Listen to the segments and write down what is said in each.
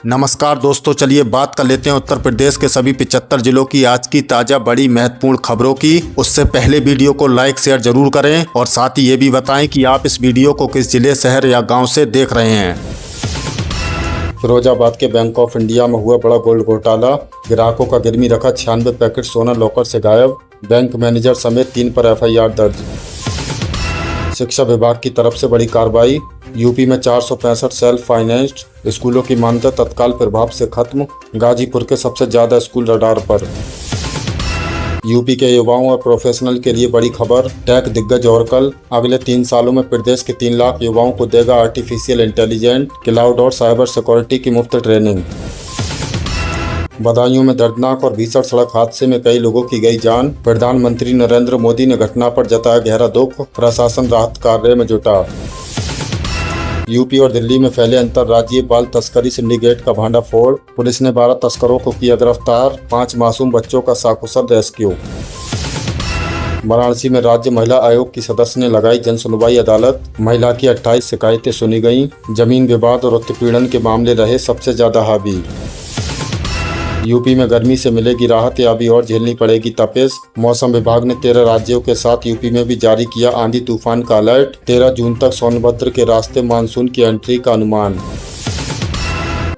नमस्कार दोस्तों, चलिए बात कर लेते हैं उत्तर प्रदेश के सभी 75 जिलों की आज की ताज़ा बड़ी महत्वपूर्ण खबरों की। उससे पहले वीडियो को लाइक शेयर जरूर करें और साथ ही ये भी बताएं कि आप इस वीडियो को किस जिले, शहर या गांव से देख रहे हैं। फिरोजाबाद के बैंक ऑफ इंडिया में हुआ बड़ा गोल्ड घोटाला। ग्राहकों का गिरवी रखा 96 पैकेट सोना लॉकर से गायब। बैंक मैनेजर समेत 3 पर FIR दर्ज। शिक्षा विभाग की तरफ से बड़ी कार्रवाई। यूपी में 465 सेल्फ फाइनेंस्ड स्कूलों की मान्यता तत्काल प्रभाव से खत्म। गाजीपुर के सबसे ज्यादा स्कूल रडार पर। यूपी के युवाओं और प्रोफेशनल के लिए बड़ी खबर। टेक दिग्गज ओरेकल अगले 3 सालों में प्रदेश के 3 लाख युवाओं को देगा आर्टिफिशियल इंटेलिजेंस, क्लाउड और साइबर सिक्योरिटी की मुफ्त ट्रेनिंग। बदायूं में दर्दनाक और भीषण सड़क हादसे में कई लोगों की गई जान। प्रधानमंत्री नरेंद्र मोदी ने घटना पर जताया गहरा दुख। प्रशासन राहत कार्य में जुटा। यूपी और दिल्ली में फैले अंतर्राज्यीय बाल तस्करी सिंडिकेट का भांडाफोड़। पुलिस ने 12 तस्करों को किया गिरफ्तार। 5 मासूम बच्चों का सकुशल रेस्क्यू। वाराणसी में राज्य महिला आयोग की सदस्य ने लगाई जन सुनवाई अदालत। महिला की 28 शिकायतें सुनी गईं। जमीन विवाद और उत्पीड़न के मामले रहे सबसे ज्यादा हावी। यूपी में गर्मी से मिलेगी राहत या अभी और झेलनी पड़ेगी तपिश। मौसम विभाग ने 13 राज्यों के साथ यूपी में भी जारी किया आंधी तूफान का अलर्ट। 13 जून तक सोनभद्र के रास्ते मानसून की एंट्री का अनुमान।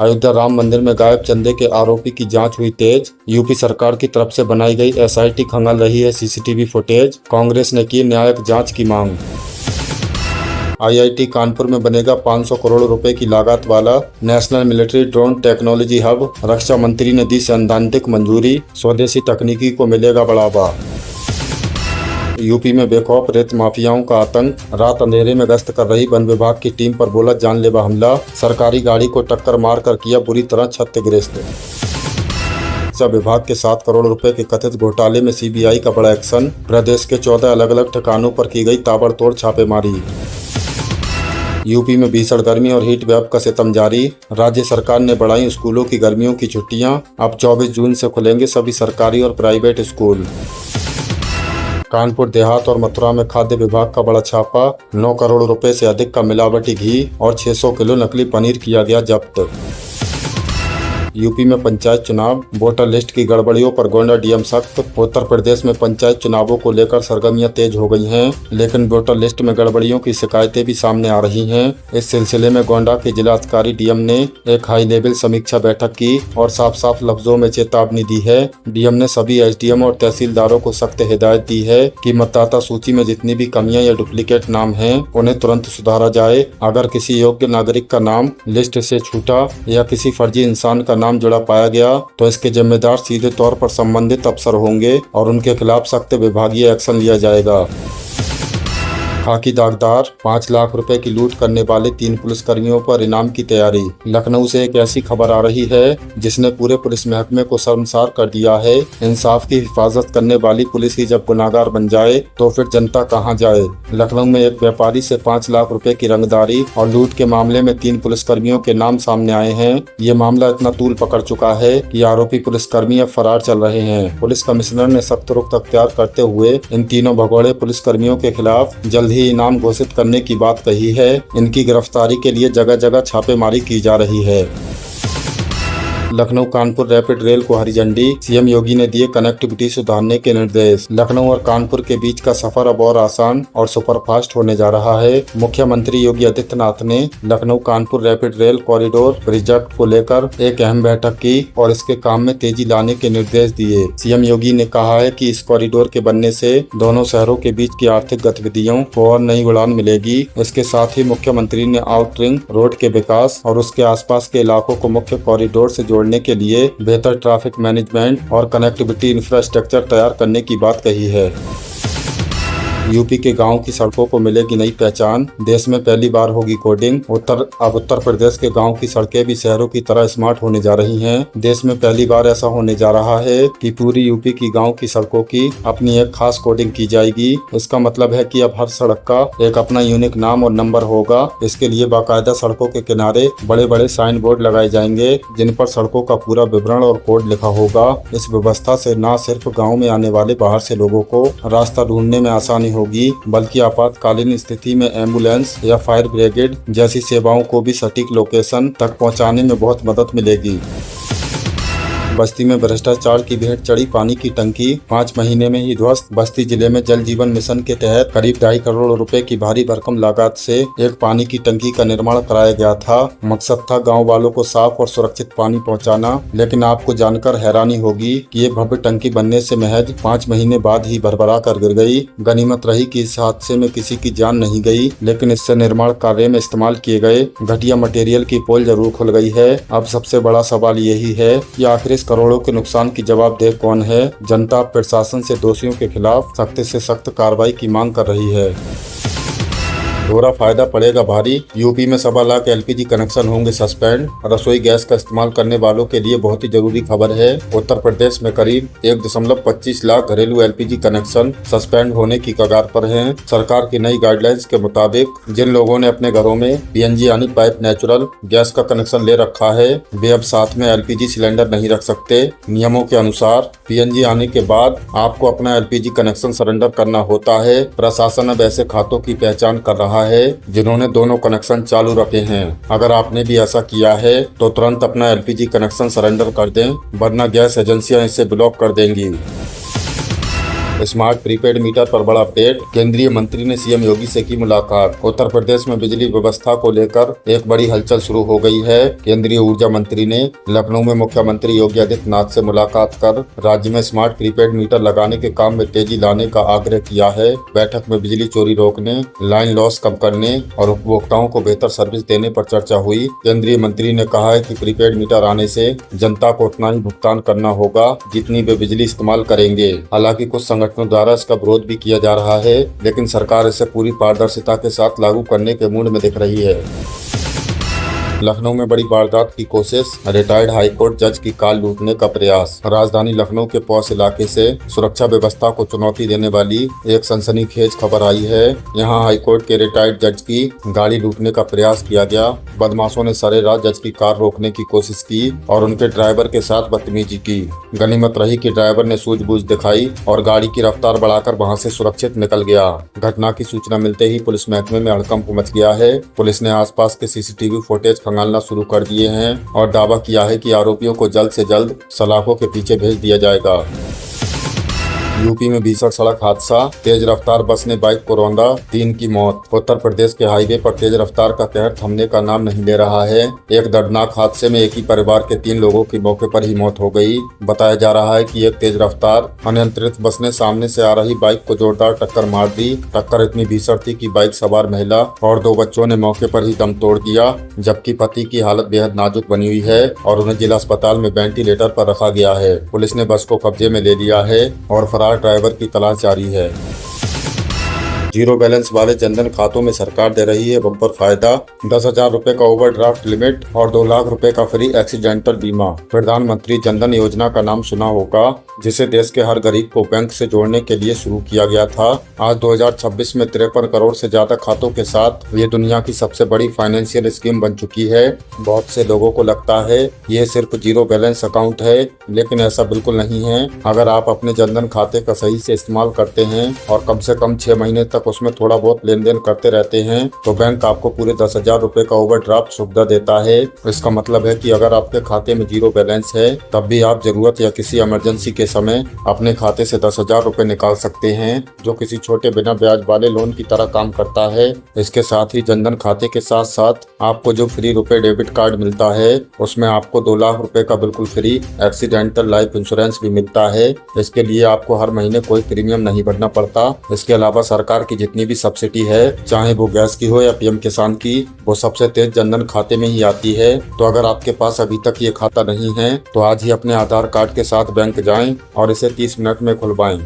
अयोध्या राम मंदिर में गायब चंदे के आरोपी की जांच हुई तेज। यूपी सरकार की तरफ से बनाई गई SIT खंगाल रही है CCTV फुटेज। कांग्रेस ने की न्यायिक जांच की मांग। IIT कानपुर में बनेगा 500 करोड़ रुपए की लागत वाला national military drone technology hub. रक्षा मंत्री ने दी सैद्धांतिक मंजूरी। स्वदेशी तकनीकी को मिलेगा बढ़ावा। यूपी में बेखौफ रेत माफियाओं का आतंक। रात अंधेरे में गश्त कर रही वन विभाग की टीम पर बोला जानलेवा हमला। सरकारी गाड़ी को टक्कर मारकर किया बुरी तरह क्षतिग्रस्त। शिक्षा विभाग के 7 करोड़ रुपए के कथित घोटाले में CBI का बड़ा एक्शन। प्रदेश के 14 अलग अलग ठिकानों पर की गई ताबड़तोड़ छापेमारी। यूपी में भीषण गर्मी और हीट वेव का सितम जारी। राज्य सरकार ने बढ़ाई स्कूलों की गर्मियों की छुट्टियां। अब 24 जून से खुलेंगे सभी सरकारी और प्राइवेट स्कूल। कानपुर देहात और मथुरा में खाद्य विभाग का बड़ा छापा। 9 करोड़ रुपए से अधिक का मिलावटी घी और 600 किलो नकली पनीर किया गया जब्त। यूपी में पंचायत चुनाव। वोटर लिस्ट की गड़बड़ियों पर गोंडा DM सख्त। उत्तर प्रदेश में पंचायत चुनावों को लेकर सरगर्मियां तेज हो गई हैं, लेकिन वोटर लिस्ट में गड़बड़ियों की शिकायतें भी सामने आ रही हैं। इस सिलसिले में गोंडा के जिलाधिकारी DM ने एक हाई लेवल समीक्षा बैठक की और साफ साफ लफ्जों में चेतावनी दी है। DM ने सभी SDM और तहसीलदारों को सख्त हिदायत दी है कि मतदाता सूची में जितनी भी कमियां या डुप्लीकेट नाम हैं, उन्हें तुरंत सुधारा जाए। अगर किसी योग्य नागरिक का नाम लिस्ट से छूटा या किसी फर्जी इंसान का नाम जुड़ा पाया गया तो इसके जिम्मेदार सीधे तौर पर संबंधित अफसर होंगे और उनके खिलाफ सख्त विभागीय एक्शन लिया जाएगा। खाकी दागदार। 5 लाख रुपए की लूट करने वाले 3 पुलिसकर्मियों पर इनाम की तैयारी। लखनऊ से एक ऐसी खबर आ रही है जिसने पूरे पुलिस महकमे को शर्मसार कर दिया है। इंसाफ की हिफाजत करने वाली पुलिस ही जब गुनाहगार बन जाए तो फिर जनता कहां जाए। लखनऊ में एक व्यापारी से 5 लाख रुपए की रंगदारी और लूट के मामले में 3 पुलिसकर्मियों के नाम सामने आए हैं। ये मामला इतना तूल पकड़ चुका है कि आरोपी पुलिसकर्मी अब फरार चल रहे हैं। पुलिस कमिश्नर ने सख्त रुख अख्तियार करते हुए इन तीनों भगोड़े पुलिसकर्मियों के खिलाफ जल्द ही इनाम घोषित करने की बात कही है। इनकी गिरफ्तारी के लिए जगह जगह छापेमारी की जा रही है। लखनऊ कानपुर रैपिड रेल को हरी झंडी। CM योगी ने दिए कनेक्टिविटी सुधारने के निर्देश। लखनऊ और कानपुर के बीच का सफर अब और आसान और सुपरफास्ट होने जा रहा है। मुख्यमंत्री योगी आदित्यनाथ ने Lucknow Kanpur rapid rail corridor project को लेकर एक अहम बैठक की और इसके काम में तेजी लाने के निर्देश दिए। CM योगी ने कहा है कि इस कॉरिडोर के बनने से दोनों शहरों के बीच की आर्थिक गतिविधियों को और नई उड़ान मिलेगी। इसके साथ ही मुख्यमंत्री ने आउट रिंग रोड के विकास और उसके आसपास के इलाकों को मुख्य कॉरिडोर से जोड़ने के लिए बेहतर ट्रैफिक मैनेजमेंट और कनेक्टिविटी इंफ्रास्ट्रक्चर तैयार करने की बात कही है। यूपी के गांव की सड़कों को मिलेगी नई पहचान। देश में पहली बार होगी कोडिंग। अब उत्तर प्रदेश के गांव की सड़कें भी शहरों की तरह स्मार्ट होने जा रही हैं। देश में पहली बार ऐसा होने जा रहा है कि पूरी यूपी की गांव की सड़कों की अपनी एक खास कोडिंग की जाएगी। इसका मतलब है कि अब हर सड़क का एक अपना यूनिक नाम और नंबर होगा। इसके लिए बाकायदा सड़कों के किनारे बड़े बड़े साइन बोर्ड लगाए जाएंगे जिन पर सड़कों का पूरा विवरण और कोड लिखा होगा। इस व्यवस्था से न सिर्फ गाँव में आने वाले बाहर से लोगों को रास्ता ढूंढने में आसानी होगी, बल्कि आपातकालीन स्थिति में एम्बुलेंस या फायर ब्रिगेड जैसी सेवाओं को भी सटीक लोकेशन तक पहुंचाने में बहुत मदद मिलेगी। बस्ती में भ्रष्टाचार की भेंट चढ़ी पानी की टंकी, 5 महीने में ही ध्वस्त। बस्ती जिले में जल जीवन मिशन के तहत करीब 2.5 करोड़ रुपए की भारी भरकम लागत से एक पानी की टंकी का निर्माण कराया गया था। मकसद था गांव वालों को साफ और सुरक्षित पानी पहुंचाना। लेकिन आपको जानकर हैरानी होगी कि ये भव्य टंकी बनने से महज 5 महीने बाद ही भरभरा कर गिर गई। गनीमत रही कि इस हादसे में किसी की जान नहीं गई, लेकिन इससे निर्माण कार्य में इस्तेमाल किए गए घटिया मटेरियल की पोल जरूर खुल गई है। अब सबसे बड़ा सवाल यही है कि आखिर करोड़ों के नुकसान की जवाबदेह कौन है। जनता प्रशासन से दोषियों के खिलाफ सख्त से सख्त कार्रवाई की मांग कर रही है। दोहरा फायदा पड़ेगा भारी, यूपी में 1.25 लाख एलपीजी कनेक्शन होंगे सस्पेंड। रसोई गैस का इस्तेमाल करने वालों के लिए बहुत ही जरूरी खबर है। उत्तर प्रदेश में करीब 1.25 लाख घरेलू एलपीजी कनेक्शन सस्पेंड होने की कगार पर हैं। सरकार की नई गाइडलाइंस के मुताबिक जिन लोगों ने अपने घरों में पीएनजी यानी पाइप नेचुरल गैस का कनेक्शन ले रखा है, वे अब साथ में एलपीजी सिलेंडर नहीं रख सकते। नियमों के अनुसार पीएनजी आने के बाद आपको अपना एलपीजी कनेक्शन सरेंडर करना होता है। प्रशासन अब ऐसे खातों की पहचान कर रहा है जिन्होंने दोनों कनेक्शन चालू रखे हैं। अगर आपने भी ऐसा किया है तो तुरंत अपना एलपीजी कनेक्शन सरेंडर कर दें, वरना गैस एजेंसियां इसे ब्लॉक कर देंगी। स्मार्ट प्रीपेड मीटर पर बड़ा अपडेट, केंद्रीय मंत्री ने सीएम योगी से की मुलाकात। उत्तर प्रदेश में बिजली व्यवस्था को लेकर एक बड़ी हलचल शुरू हो गई है। केंद्रीय ऊर्जा मंत्री ने लखनऊ में मुख्यमंत्री योगी आदित्यनाथ से मुलाकात कर राज्य में स्मार्ट प्रीपेड मीटर लगाने के काम में तेजी लाने का आग्रह किया है। बैठक में बिजली चोरी रोकने, लाइन लॉस कम करने और उपभोक्ताओं को बेहतर सर्विस देने पर चर्चा हुई। केंद्रीय मंत्री ने कहा है कि प्रीपेड मीटर आने से जनता को उतना ही भुगतान करना होगा जितनी वे बिजली इस्तेमाल करेंगे। हालांकि कुछ संगठनों द्वारा इसका विरोध भी किया जा रहा है, लेकिन सरकार इसे पूरी पारदर्शिता के साथ लागू करने के मूड में दिख रही है। लखनऊ में बड़ी वारदात की कोशिश, रिटायर्ड हाईकोर्ट जज की कार लूटने का प्रयास। राजधानी लखनऊ के पौष इलाके से सुरक्षा व्यवस्था को चुनौती देने वाली एक सनसनीखेज खबर आई है। यहां हाईकोर्ट के रिटायर्ड जज की गाड़ी लूटने का प्रयास किया गया। बदमाशों ने सरेरात जज की कार रोकने की कोशिश की और उनके ड्राइवर के साथ बदतमीजी की। गनीमत रही कि ड्राइवर ने सूझबूझ दिखाई और गाड़ी की रफ्तार बढ़ाकर वहां से सुरक्षित निकल गया। घटना की सूचना मिलते ही पुलिस महकमे में हड़कंप मच गया है। पुलिस ने आसपास के सीसीटीवी फुटेज खंगालना शुरू कर दिए हैं और दावा किया है कि आरोपियों को जल्द से जल्द सलाखों के पीछे भेज दिया जाएगा। यूपी में भीषण सड़क हादसा, तेज रफ्तार बस ने बाइक को रौंदा, 3 की मौत। उत्तर प्रदेश के हाईवे पर तेज रफ्तार का कहर थमने का नाम नहीं ले रहा है। एक दर्दनाक हादसे में एक ही परिवार के 3 लोगों की मौके पर ही मौत हो गई। बताया जा रहा है कि एक तेज रफ्तार अनियंत्रित बस ने सामने से आ रही बाइक को जोरदार टक्कर मार दी। टक्कर इतनी भीषण थी कि बाइक सवार महिला और 2 बच्चों ने मौके पर ही दम तोड़ दिया, जबकि पति की हालत बेहद नाजुक बनी हुई है और उन्हें जिला अस्पताल में वेंटिलेटर पर रखा गया है। पुलिस ने बस को कब्जे में ले लिया है और फरार ड्राइवर की तलाश जारी है। जीरो बैलेंस वाले जनधन खातों में सरकार दे रही है बम्पर फायदा, 10,000 रुपए का ओवरड्राफ्ट लिमिट और 2 लाख रुपए का फ्री एक्सीडेंटल बीमा। प्रधानमंत्री जनधन योजना का नाम सुना होगा, जिसे देश के हर गरीब को बैंक से जोड़ने के लिए शुरू किया गया था। आज 2026 में 53 करोड़ से ज्यादा खातों के साथ ये दुनिया की सबसे बड़ी फाइनेंशियल स्कीम बन चुकी है। बहुत से लोगों को लगता है ये सिर्फ जीरो बैलेंस अकाउंट है, लेकिन ऐसा बिल्कुल नहीं है। अगर आप अपने जनधन खाते का सही से इस्तेमाल करते हैं और कम से कम 6 महीने तक उसमें थोड़ा बहुत लेन देन करते रहते हैं, तो बैंक आपको पूरे 10,000 रुपए का ओवरड्राफ्ट सुविधा देता है। इसका मतलब है कि अगर आपके खाते में जीरो बैलेंस है, तब भी आप जरूरत या किसी इमरजेंसी के समय अपने खाते से 10,000 रुपए निकाल सकते हैं, जो किसी छोटे बिना ब्याज वाले लोन की तरह काम करता है। इसके साथ ही जनधन खाते के साथ साथ आपको जो फ्री रुपए डेबिट कार्ड मिलता है, उसमें आपको 2 लाख रुपए का बिल्कुल फ्री एक्सीडेंटल लाइफ इंश्योरेंस भी मिलता है। इसके लिए आपको हर महीने कोई प्रीमियम नहीं भरना पड़ता। इसके अलावा सरकार की जितनी भी सब्सिडी है, चाहे वो गैस की हो या पीएम किसान की, वो सबसे तेज जनधन खाते में ही आती है। तो अगर आपके पास अभी तक ये खाता नहीं है, तो आज ही अपने आधार कार्ड के साथ बैंक जाएं और इसे 30 मिनट में खुलवाएं।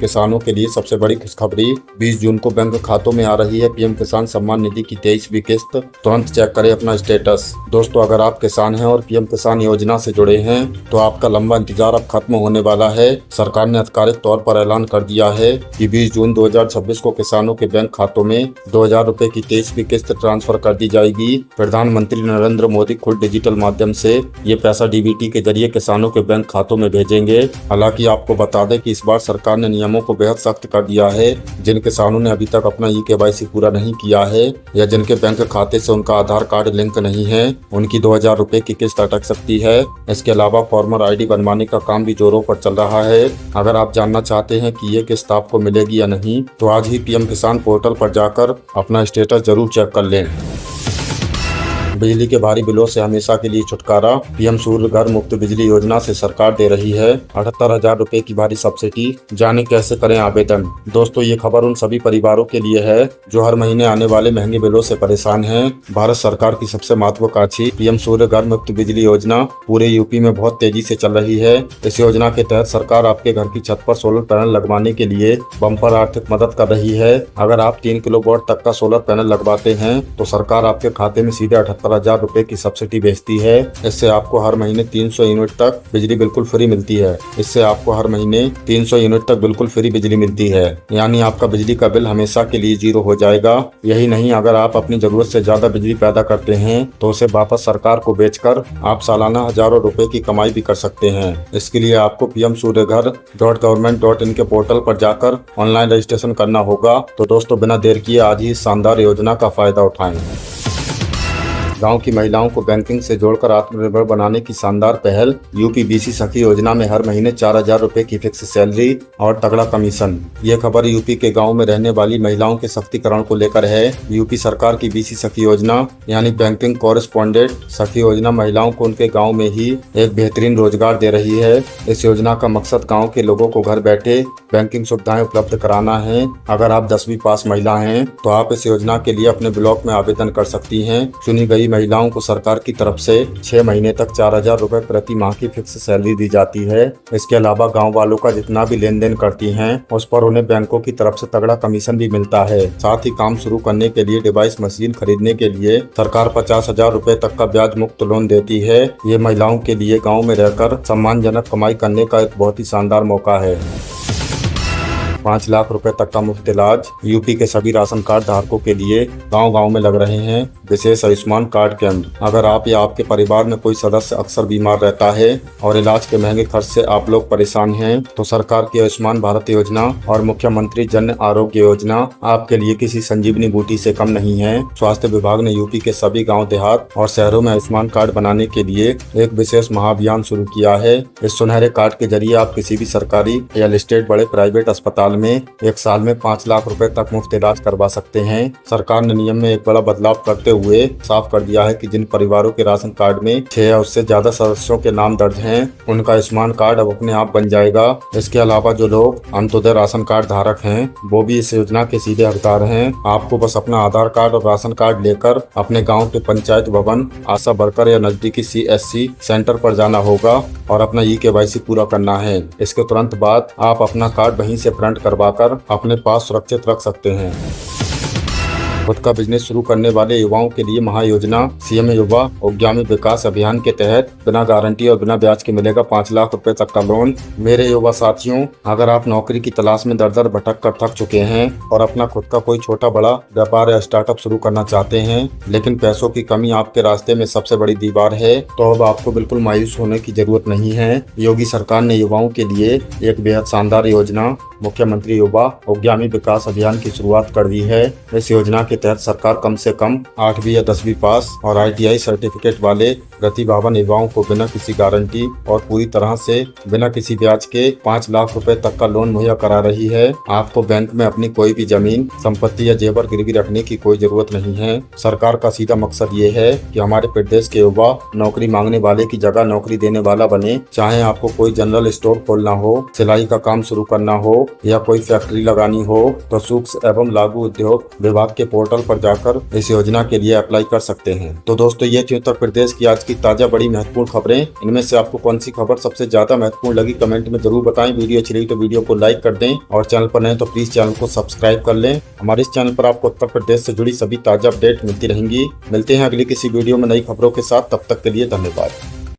किसानों के लिए सबसे बड़ी खुशखबरी, 20 जून को बैंक खातों में आ रही है पीएम किसान सम्मान निधि की 23वीं किस्त। तुरंत चेक करें अपना स्टेटस। दोस्तों, अगर आप किसान हैं और पीएम किसान योजना से जुड़े हैं, तो आपका लंबा इंतजार अब खत्म होने वाला है। सरकार ने आधिकारिक तौर पर ऐलान कर दिया है कि 20 जून 2026 को किसानों के बैंक खातों में 2,000 रुपए की 23वीं किस्त ट्रांसफर कर दी जाएगी। प्रधानमंत्री नरेंद्र मोदी खुद डिजिटल माध्यम से ये पैसा डीबीटी के जरिए किसानों के बैंक खातों में भेजेंगे। हालांकि आपको बता दें कि इस बार सरकार ने नियम नियमों को बेहद सख्त कर दिया है। जिन किसानों ने अभी तक अपना KYC पूरा नहीं किया है या जिनके बैंक खाते से उनका आधार कार्ड लिंक नहीं है, उनकी 2000 रुपए की किस्त अटक सकती है। इसके अलावा फार्मर ID बनवाने का काम भी जोरों पर चल रहा है। अगर आप जानना चाहते हैं कि ये किस्त आपको मिलेगी या नहीं, तो आज ही PM किसान पोर्टल पर जाकर अपना स्टेटस जरूर चेक कर लें। बिजली के भारी बिलों से हमेशा के लिए छुटकारा। PM सूर्य घर मुफ्त बिजली योजना से सरकार दे रही है 78,000 रुपए की भारी सब्सिडी। जाने कैसे करें आवेदन। दोस्तों, ये खबर उन सभी परिवारों के लिए है जो हर महीने आने वाले महंगे बिलों से परेशान हैं। भारत सरकार की सबसे महत्वाकांक्षी PM सूर्य घर मुफ्त बिजली योजना पूरे यूपी में बहुत तेजी से चल रही है। इस योजना के तहत सरकार आपके घर की छत पर सोलर पैनल लगवाने के लिए बम्पर आर्थिक मदद कर रही है। अगर आप 3 किलोवाट तक का सोलर पैनल लगवाते हैं तो सरकार आपके खाते में सीधे 78,000 रुपए की सब्सिडी भेजती है। इससे आपको हर महीने 300 यूनिट तक बिजली बिल्कुल फ्री मिलती है। यानी आपका बिजली का बिल हमेशा के लिए 0 हो जाएगा। यही नहीं, अगर आप अपनी जरूरत से ज्यादा बिजली पैदा करते हैं तो उसे वापस सरकार को बेचकर आप सालाना हजारों रुपए की कमाई भी कर सकते हैं। इसके लिए आपको pmsuryaghar.government.in के पोर्टल पर जाकर ऑनलाइन रजिस्ट्रेशन करना होगा। तो दोस्तों, बिना देर किए आज ही इस शानदार योजना का फायदा उठाएं। गांव की महिलाओं को बैंकिंग से जोड़कर आत्मनिर्भर बनाने की शानदार पहल। यूपी BC सखी योजना में हर महीने 4,000 रुपए की फिक्स सैलरी और तगड़ा कमीशन। ये खबर यूपी के गांव में रहने वाली महिलाओं के सशक्तिकरण को लेकर है। यूपी सरकार की BC सखी योजना यानी बैंकिंग कॉरेस्पॉन्डेंट सखी योजना महिलाओं को उनके गाँव में ही एक बेहतरीन रोजगार दे रही है। इस योजना का मकसद गाँव के लोगों को घर बैठे बैंकिंग सुविधाएं उपलब्ध कराना है। अगर आप 10वीं पास महिला हैं तो आप इस योजना के लिए अपने ब्लॉक में आवेदन कर सकती हैं। चुनी गई महिलाओं को सरकार की तरफ से 6 महीने तक 4,000 रुपए प्रति माह की फिक्स सैलरी दी जाती है। इसके अलावा गांव वालों का जितना भी लेन देन करती हैं उस पर उन्हें बैंकों की तरफ से तगड़ा कमीशन भी मिलता है। साथ ही काम शुरू करने के लिए डिवाइस मशीन खरीदने के लिए सरकार 50,000 रुपए तक का ब्याज मुक्त लोन देती है। ये महिलाओं के लिए गाँव में रहकर सम्मानजनक कमाई करने का एक बहुत ही शानदार मौका है। 5 लाख रुपए तक का मुफ्त इलाज। यूपी के सभी राशन कार्ड धारकों के लिए गांव-गांव में लग रहे हैं विशेष आयुष्मान कार्ड कैंप। अगर आप या आपके परिवार में कोई सदस्य अक्सर बीमार रहता है और इलाज के महंगे खर्च से आप लोग परेशान हैं, तो सरकार की आयुष्मान भारत योजना और मुख्यमंत्री जन आरोग्य योजना आपके लिए किसी संजीवनी बूटी से कम नहीं है। स्वास्थ्य विभाग ने यूपी के सभी गाँव देहात और शहरों में आयुष्मान कार्ड बनाने के लिए एक विशेष महाअभियान शुरू किया है। इस सुनहरे कार्ड के जरिए आप किसी भी सरकारी या लिस्टेड बड़े प्राइवेट अस्पताल में एक साल में 5 लाख रुपए तक मुफ्त इलाज करवा सकते हैं। सरकार ने नियम में एक बड़ा बदलाव करते हुए साफ कर दिया है कि जिन परिवारों के राशन कार्ड में 6 या उससे ज्यादा सदस्यों के नाम दर्ज हैं, उनका आयुष्मान कार्ड अब अपने आप बन जाएगा। इसके अलावा जो लोग अंत्योदय राशन कार्ड धारक हैं वो भी इस योजना के सीधे हकदार हैं। आपको बस अपना आधार कार्ड और राशन कार्ड लेकर अपने गाँव के पंचायत भवन, आशा वर्कर या नजदीकी CSC सेंटर पर जाना होगा और अपना KYC पूरा करना है। इसके तुरंत बाद आप अपना कार्ड वहीं से प्रिंट करवाकर अपने पास सुरक्षित रख सकते हैं। खुद का बिजनेस शुरू करने वाले युवाओं के लिए महायोजना CM युवा उद्यमी विकास अभियान के तहत बिना गारंटी और बिना ब्याज के मिलेगा 5 लाख रुपए तक का लोन। मेरे युवा साथियों, अगर आप नौकरी की तलाश में दर-दर भटक कर थक चुके हैं और अपना खुद का कोई छोटा बड़ा व्यापार या स्टार्टअप शुरू करना चाहते हैं, लेकिन पैसों की कमी आपके रास्ते में सबसे बड़ी दीवार है, तो अब आपको बिल्कुल मायूस होने की जरूरत नहीं है। योगी सरकार ने युवाओं के लिए एक बेहद शानदार योजना मुख्यमंत्री युवा उद्यमी विकास अभियान की शुरुआत कर दी है। इस योजना के तहत सरकार कम से कम 8वीं या 10वीं पास और ITI सर्टिफिकेट वाले प्रतिभावान युवाओं को बिना किसी गारंटी और पूरी तरह से बिना किसी ब्याज के 5 लाख रुपए तक का लोन मुहैया करा रही है। आपको बैंक में अपनी कोई भी जमीन, संपत्ति या जेवर गिरवी रखने की कोई जरूरत नहीं है। सरकार का सीधा मकसद ये है कि हमारे प्रदेश के युवा नौकरी मांगने वाले की जगह नौकरी देने वाला बने। चाहे आपको कोई जनरल स्टोर खोलना हो, सिलाई का काम शुरू करना हो या कोई फैक्ट्री लगानी हो, तो सूक्ष्म एवं लघु उद्योग विभाग के पोर्टल पर जाकर इस योजना के लिए अप्लाई कर सकते हैं। तो दोस्तों, ये थी उत्तर प्रदेश की आज की ताजा बड़ी महत्वपूर्ण खबरें। इनमें से आपको कौन सी खबर सबसे ज्यादा महत्वपूर्ण लगी, कमेंट में जरूर बताएं। वीडियो अच्छी लगी तो वीडियो को लाइक कर दें और चैनल पर नए तो प्लीज चैनल को सब्सक्राइब कर लें। हमारे इस चैनल पर आपको उत्तर प्रदेश से जुड़ी सभी ताजा अपडेट मिलती रहेंगी। मिलते हैं अगली किसी वीडियो में नई खबरों के साथ। तब तक के लिए धन्यवाद।